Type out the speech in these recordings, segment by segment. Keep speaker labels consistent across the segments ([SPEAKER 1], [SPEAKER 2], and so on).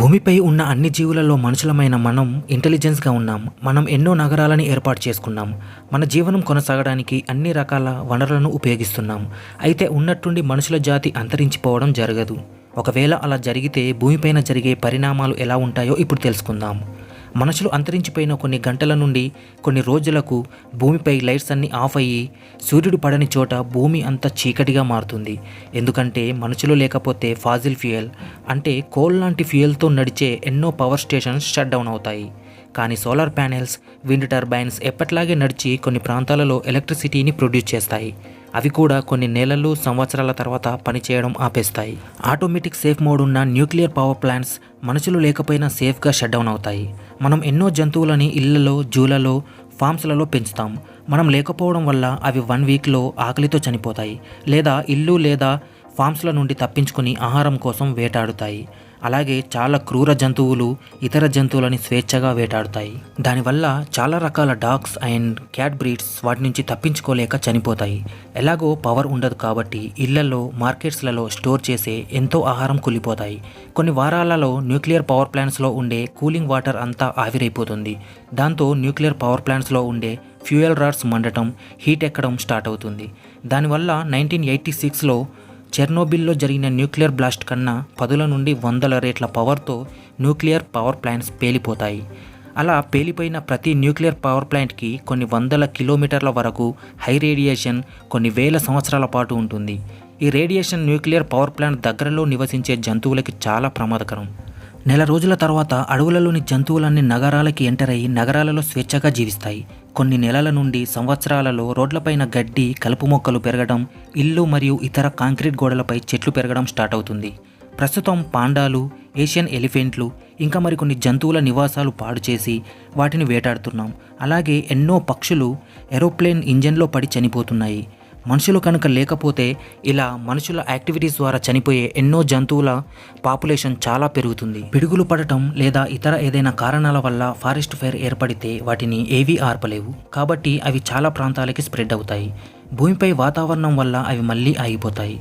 [SPEAKER 1] భూమిపై ఉన్న అన్ని జీవులలో మనుషులమైన మనం ఇంటెలిజెన్స్గా ఉన్నాం. మనం ఎన్నో నగరాలని ఏర్పాటు చేసుకున్నాం. మన జీవనం కొనసాగడానికి అన్ని రకాల వనరులను ఉపయోగిస్తున్నాం. అయితే ఉన్నట్టుండి మనుషుల జాతి అంతరించిపోవడం జరగదు. ఒకవేళ అలా జరిగితే భూమిపైన జరిగే పరిణామాలు ఎలా ఉంటాయో ఇప్పుడు తెలుసుకుందాం. మనుషులు అంతరించిపోయిన కొన్ని గంటల నుండి కొన్ని రోజులకు భూమిపై లైట్స్ అన్నీ ఆఫ్ అయ్యి సూర్యుడు పడని చోట భూమి అంతా చీకటిగా మారుతుంది. ఎందుకంటే మనుషులు లేకపోతే ఫాజిల్ ఫ్యూయల్ అంటే కోల్ లాంటి ఫ్యూయల్తో నడిచే ఎన్నో పవర్ స్టేషన్స్ షట్ డౌన్ అవుతాయి. కానీ సోలార్ ప్యానెల్స్, విండ్ టర్బైన్స్ ఎప్పట్లాగే నడిచి కొన్ని ప్రాంతాలలో ఎలక్ట్రిసిటీని ప్రొడ్యూస్ చేస్తాయి. అవి కూడా కొన్ని నెలలు, సంవత్సరాల తర్వాత పనిచేయడం ఆపేస్తాయి. ఆటోమేటిక్ సేఫ్ మోడ్ ఉన్న న్యూక్లియర్ పవర్ ప్లాంట్స్ మనుషులు లేకపోయినా సేఫ్గా షట్ డౌన్ అవుతాయి. మనం ఎన్నో జంతువులని ఇళ్లలో, జూలలో, ఫామ్స్లలో పెంచుతాం. మనం లేకపోవడం వల్ల అవి 1 వీక్లో ఆకలితో చనిపోతాయి, లేదా ఇల్లు లేదా ఫామ్స్ల నుండి తప్పించుకుని ఆహారం కోసం వేటాడుతాయి. అలాగే చాలా క్రూర జంతువులు ఇతర జంతువులని స్వేచ్ఛగా వేటాడుతాయి. దానివల్ల చాలా రకాల డాగ్స్ అండ్ క్యాట్ బ్రీడ్స్ వాటి నుంచి తప్పించుకోలేక చనిపోతాయి. ఎలాగో పవర్ ఉండదు కాబట్టి ఇళ్లలో, మార్కెట్స్లలో స్టోర్ చేసే ఎంతో ఆహారం కుళ్ళిపోతాయి. కొన్ని వారాలలో న్యూక్లియర్ పవర్ ప్లాంట్స్లో ఉండే కూలింగ్ వాటర్ అంతా ఆవిరైపోతుంది. దాంతో న్యూక్లియర్ పవర్ ప్లాంట్స్లో ఉండే ఫ్యూయల్ రాడ్స్ మండటం, హీట్ ఎక్కడం స్టార్ట్ అవుతుంది. దానివల్ల 1986లో చెర్నోబిల్లో జరిగిన న్యూక్లియర్ బ్లాస్ట్ కన్నా 10 నుండి 100 రెట్ల పవర్తో న్యూక్లియర్ పవర్ ప్లాంట్స్ పేలిపోతాయి. అలా పేలిపోయిన ప్రతి న్యూక్లియర్ పవర్ ప్లాంట్కి కొన్ని 100 కిలోమీటర్ల వరకు హై రేడియేషన్ కొన్ని వేల సంవత్సరాల పాటు ఉంటుంది. ఈ రేడియేషన్ న్యూక్లియర్ పవర్ ప్లాంట్ దగ్గరలో నివసించే జంతువులకి చాలా ప్రమాదకరం. నెల రోజుల తర్వాత అడవులలోని జంతువులన్నీ నగరాలకి ఎంటర్ అయ్యి నగరాలలో స్వేచ్ఛగా జీవిస్తాయి. కొన్ని నెలల నుండి సంవత్సరాలలో రోడ్లపైన గడ్డి, కలుపు మొక్కలు పెరగడం, ఇల్లు మరియు ఇతర కాంక్రీట్ గోడలపై చెట్లు పెరగడం స్టార్ట్ అవుతుంది. ప్రస్తుతం పాండాలు, ఏషియన్ ఎలిఫెంట్లు ఇంకా మరికొన్ని జంతువుల నివాసాలు పాడు చేసి వాటిని వేటాడుతున్నాం. అలాగే ఎన్నో పక్షులు ఏరోప్లేన్ ఇంజన్లో పడి చనిపోతున్నాయి. మనుషులు కనుక లేకపోతే ఇలా మనుషుల యాక్టివిటీస్ ద్వారా చనిపోయే ఎన్నో జంతువుల పాపులేషన్ చాలా పెరుగుతుంది. పిడుగులు పడటం లేదా ఇతర ఏదైనా కారణాల వల్ల ఫారెస్ట్ ఫైర్ ఏర్పడితే వాటిని ఏవీ ఆర్పలేవు. కాబట్టి అవి చాలా ప్రాంతాలకి స్ప్రెడ్ అవుతాయి. భూమిపై వాతావరణం వల్ల అవి మళ్ళీ ఆగిపోతాయి.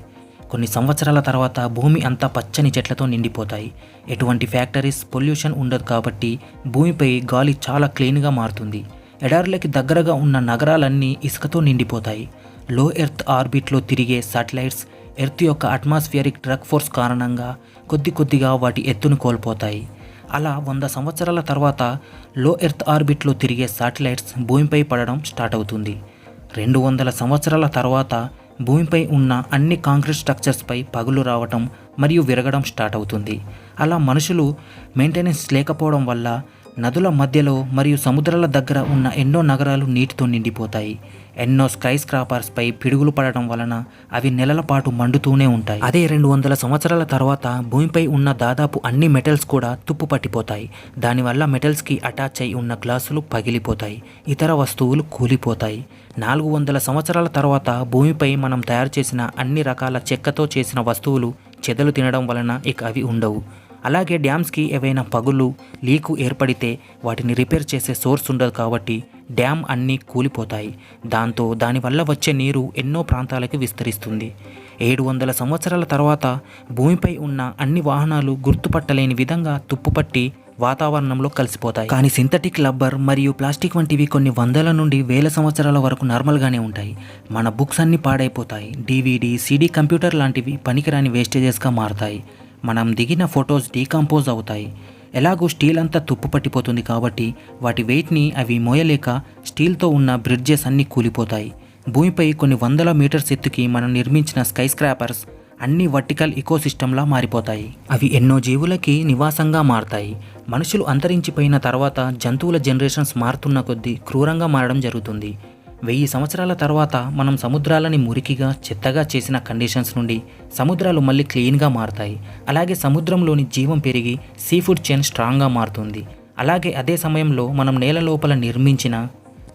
[SPEAKER 1] కొన్ని సంవత్సరాల తర్వాత భూమి అంతా పచ్చని చెట్లతో నిండిపోతాయి. ఎటువంటి ఫ్యాక్టరీస్, పొల్యూషన్ ఉండదు కాబట్టి భూమిపై గాలి చాలా క్లీన్గా మారుతుంది. ఎడారులకి దగ్గరగా ఉన్న నగరాలన్నీ ఇసుకతో నిండిపోతాయి. లో ఎర్త్ ఆర్బిట్లో తిరిగే శాటిలైట్స్ ఎర్త్ యొక్క అట్మాస్ఫియరిక్ డ్రగ్ ఫోర్స్ కారణంగా కొద్దిగా వాటి ఎత్తును కోల్పోతాయి. అలా 100 సంవత్సరాల తర్వాత లో ఎర్త్ ఆర్బిట్లో తిరిగే శాటిలైట్స్ భూమిపై పడడం స్టార్ట్ అవుతుంది. 200 సంవత్సరాల తర్వాత భూమిపై ఉన్న అన్ని కాంక్రీట్ స్ట్రక్చర్స్పై పగులు రావటం మరియు విరగడం స్టార్ట్ అవుతుంది. అలా మనుషులు మెయింటెనెన్స్ లేకపోవడం వల్ల నదుల మధ్యలో మరియు సముద్రాల దగ్గర ఉన్న ఎన్నో నగరాలు నీటితో నిండిపోతాయి. ఎన్నో స్కై స్క్రాపర్స్పై పిడుగులు పడడం వలన అవి నెలల పాటు మండుతూనే ఉంటాయి. అదే 200 సంవత్సరాల తర్వాత భూమిపై ఉన్న దాదాపు అన్ని మెటల్స్ కూడా తుప్పు పట్టిపోతాయి. దానివల్ల మెటల్స్కి అటాచ్ అయి ఉన్న గ్లాసులు పగిలిపోతాయి, ఇతర వస్తువులు కూలిపోతాయి. 400 సంవత్సరాల తర్వాత భూమిపై మనం తయారు చేసిన అన్ని రకాల చెక్కతో చేసిన వస్తువులు చెదలు తినడం వలన ఇక అవి ఉండవు. అలాగే డ్యామ్స్కి ఏవైనా పగులు, లీకు ఏర్పడితే వాటిని రిపేర్ చేసే సోర్స్ ఉండదు కాబట్టి డ్యామ్ అన్నీ కూలిపోతాయి. దాంతో దానివల్ల వచ్చే నీరు ఎన్నో ప్రాంతాలకి విస్తరిస్తుంది. 700 సంవత్సరాల తర్వాత భూమిపై ఉన్న అన్ని వాహనాలు గుర్తుపట్టలేని విధంగా తుప్పుపట్టి వాతావరణంలో కలిసిపోతాయి. కానీ సింథటిక్ రబ్బర్ మరియు ప్లాస్టిక్ వంటివి కొన్ని 100 నుండి 1000 సంవత్సరాల వరకు నార్మల్గానే ఉంటాయి. మన బుక్స్ అన్నీ పాడైపోతాయి. DVD, CD, కంప్యూటర్ లాంటివి పనికిరాని వేస్టేజెస్గా మారుతాయి. మనం దిగిన ఫొటోస్ డీకంపోజ్ అవుతాయి. ఎలాగో స్టీల్ అంతా తుప్పు పట్టిపోతుంది కాబట్టి వాటి వెయిట్ని అవి మోయలేక స్టీల్తో ఉన్న బ్రిడ్జెస్ అన్నీ కూలిపోతాయి. భూమిపై కొన్ని 100 మీటర్స్ ఎత్తుకి మనం నిర్మించిన స్కై స్క్రాపర్స్ అన్ని వర్టికల్ ఇకోసిస్టంలా మారిపోతాయి. అవి ఎన్నో జీవులకి నివాసంగా మారతాయి. మనుషులు అంతరించిపోయిన తర్వాత జంతువుల జనరేషన్స్ మారుతున్న కొద్దీ క్రూరంగా మారడం జరుగుతుంది. 1000 సంవత్సరాల తర్వాత మనం సముద్రాలని మురికిగా, చెత్తగా చేసిన కండిషన్స్ నుండి సముద్రాలు మళ్ళీ క్లీన్గా మారుతాయి. అలాగే సముద్రంలోని జీవం పెరిగి సీ ఫుడ్ చైన్ స్ట్రాంగ్గా మారుతుంది. అలాగే అదే సమయంలో మనం నేల లోపల నిర్మించిన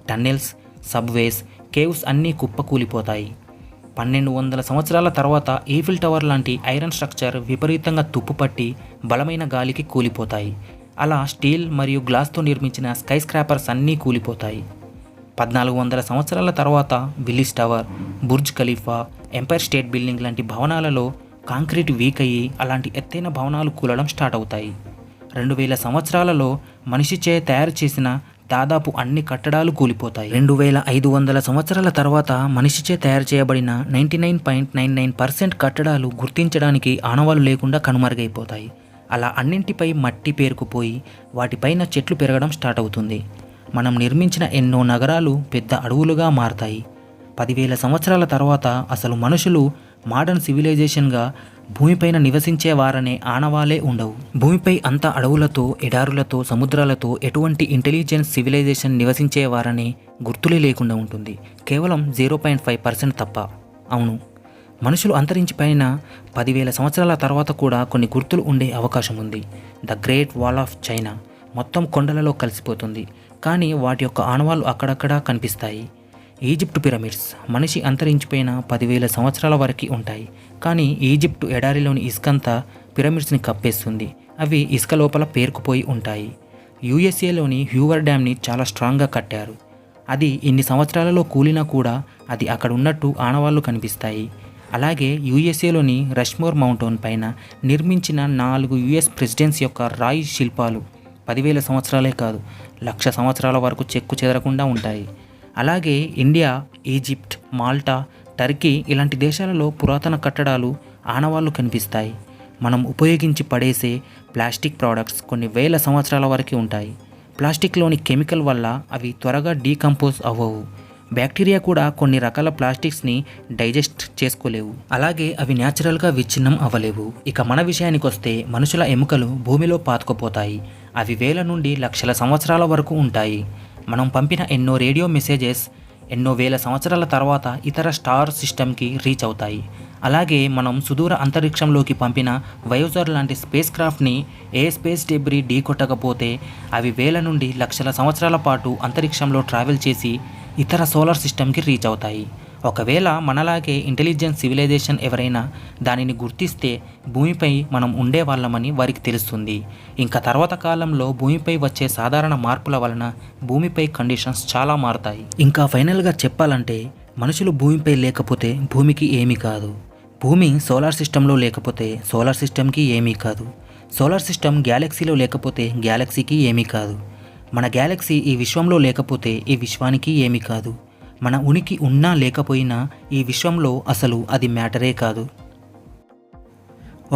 [SPEAKER 1] టన్నెల్స్, సబ్వేస్, కేవ్స్ అన్నీ కుప్పకూలిపోతాయి. 1200 సంవత్సరాల తర్వాత ఈఫిల్ టవర్ లాంటి ఐరన్ స్ట్రక్చర్ విపరీతంగా తుప్పుపట్టి బలమైన గాలికి కూలిపోతాయి. అలా స్టీల్ మరియు గ్లాస్తో నిర్మించిన స్కై స్క్రాపర్స్ అన్నీ కూలిపోతాయి. 1400 సంవత్సరాల తర్వాత Willis tower, Burj Khalifa, Empire State building లాంటి భవనాలలో కాంక్రీట్ వీక్ అయ్యి అలాంటి ఎత్తైన భవనాలు కూలడం స్టార్ట్ అవుతాయి. 2000 సంవత్సరాలలో మనిషిచే తయారు చేసిన దాదాపు అన్ని కట్టడాలు కూలిపోతాయి. 2500 సంవత్సరాల తర్వాత మనిషిచే తయారు చేయబడిన 99.99% కట్టడాలు గుర్తించడానికి ఆనవాలు లేకుండా కనుమరుగైపోతాయి. అలా అన్నింటిపై మట్టి పేరుకుపోయి వాటిపైన చెట్లు పెరగడం స్టార్ట్ అవుతుంది. మనం నిర్మించిన ఎన్నో నగరాలు పెద్ద అడవులుగా మారతాయి. 10,000 సంవత్సరాల తర్వాత అసలు మనుషులు మోడర్న్ సివిలైజేషన్గా భూమిపైన నివసించేవారనే ఆనవాలే ఉండవు. భూమిపై అంతా అడవులతో, ఎడారులతో, సముద్రాలతో ఎటువంటి ఇంటెలిజెన్స్ సివిలైజేషన్ నివసించేవారనే గుర్తులే లేకుండా ఉంటుంది. కేవలం 0.5% తప్ప. అవును, మనుషులు అంతరించిపోయిన 10,000 సంవత్సరాల తర్వాత కూడా కొన్ని గుర్తులు ఉండే అవకాశం ఉంది. The great wall of China మొత్తం కొండలలో కలిసిపోతుంది, కానీ వాటి యొక్క ఆనవాళ్ళు అక్కడక్కడా కనిపిస్తాయి. ఈజిప్ట్ పిరమిడ్స్ మనిషి అంతరించిపోయిన 10,000 సంవత్సరాల వరకు ఉంటాయి, కానీ ఈజిప్ట్ ఎడారిలోని ఇసుకంతా పిరమిడ్స్ని కప్పేస్తుంది. అవి ఇసుక లోపల పేరుకుపోయి ఉంటాయి. యూఎస్ఏలోని హ్యూవర్ డ్యామ్ని చాలా స్ట్రాంగ్గా కట్టారు. అది ఇన్ని సంవత్సరాలలో కూలినా కూడా అది అక్కడ ఉన్నట్టు ఆనవాళ్ళు కనిపిస్తాయి. అలాగే యూఎస్ఏలోని రష్మోర్ మౌంటైన్ పైన నిర్మించిన 4 యుఎస్ ప్రెసిడెంట్స్ యొక్క రాయి శిల్పాలు 10,000 సంవత్సరాలే కాదు, 1,00,000 సంవత్సరాల వరకు చెక్కు చెదరకుండా ఉంటాయి. అలాగే ఇండియా, ఈజిప్ట్, మాల్టా, టర్కీ ఇలాంటి దేశాలలో పురాతన కట్టడాలు ఆనవాళ్ళు కనిపిస్తాయి. మనం ఉపయోగించి పడేసే ప్లాస్టిక్ ప్రోడక్ట్స్ కొన్ని వేల సంవత్సరాల వరకు ఉంటాయి. ప్లాస్టిక్లోని కెమికల్ వల్ల అవి త్వరగా డీకంపోజ్ అవ్వవు. బ్యాక్టీరియా కూడా కొన్ని రకాల ప్లాస్టిక్స్ని డైజెస్ట్ చేసుకోలేవు. అలాగే అవి న్యాచురల్గా విచ్ఛిన్నం అవ్వలేవు. ఇక మన విషయానికి వస్తే మనుషుల ఎముకలు భూమిలో పాతుకుపోతాయి. అవి వేల నుండి లక్షల సంవత్సరాల వరకు ఉంటాయి. మనం పంపిన ఎన్నో రేడియో మెసేజెస్ ఎన్నో వేల సంవత్సరాల తర్వాత ఇతర స్టార్ సిస్టమ్కి రీచ్ అవుతాయి. అలాగే మనం సుదూర అంతరిక్షంలోకి పంపిన వయోజర్ లాంటి స్పేస్ క్రాఫ్ట్ని ఏ స్పేస్ డెబ్రీ ఢీ కొట్టకపోతే అవి వేల నుండి లక్షల సంవత్సరాల పాటు అంతరిక్షంలో ట్రావెల్ చేసి ఇతర సోలార్ సిస్టమ్కి రీచ్ అవుతాయి. ఒకవేళ మనలాగే ఇంటెలిజెన్స్ సివిలైజేషన్ ఎవరైనా దానిని గుర్తిస్తే భూమిపై మనం ఉండేవాళ్ళమని వారికి తెలుస్తుంది. ఇంకా తర్వాత కాలంలో భూమిపై వచ్చే సాధారణ మార్పుల వలన భూమిపై కండిషన్స్ చాలా మారుతాయి. ఇంకా ఫైనల్గా చెప్పాలంటే మనుషులు భూమిపై లేకపోతే భూమికి ఏమీ కాదు. భూమి సోలార్ సిస్టంలో లేకపోతే సోలార్ సిస్టమ్కి ఏమీ కాదు. సోలార్ సిస్టమ్ గ్యాలక్సీలో లేకపోతే గ్యాలక్సీకి ఏమీ కాదు. మన గ్యాలక్సీ ఈ విశ్వంలో లేకపోతే ఈ విశ్వానికి ఏమీ కాదు. మన ఉనికి ఉన్నా లేకపోయినా ఈ విశ్వంలో అసలు అది మ్యాటరే కాదు.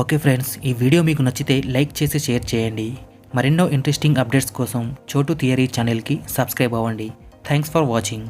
[SPEAKER 1] ఓకే ఫ్రెండ్స్, ఈ వీడియో మీకు నచ్చితే లైక్ చేసి షేర్ చేయండి. మరెన్నో ఇంట్రెస్టింగ్ అప్డేట్స్ కోసం చోటు థియరీ ఛానల్కి సబ్స్క్రైబ్ అవ్వండి. Thanks for watching.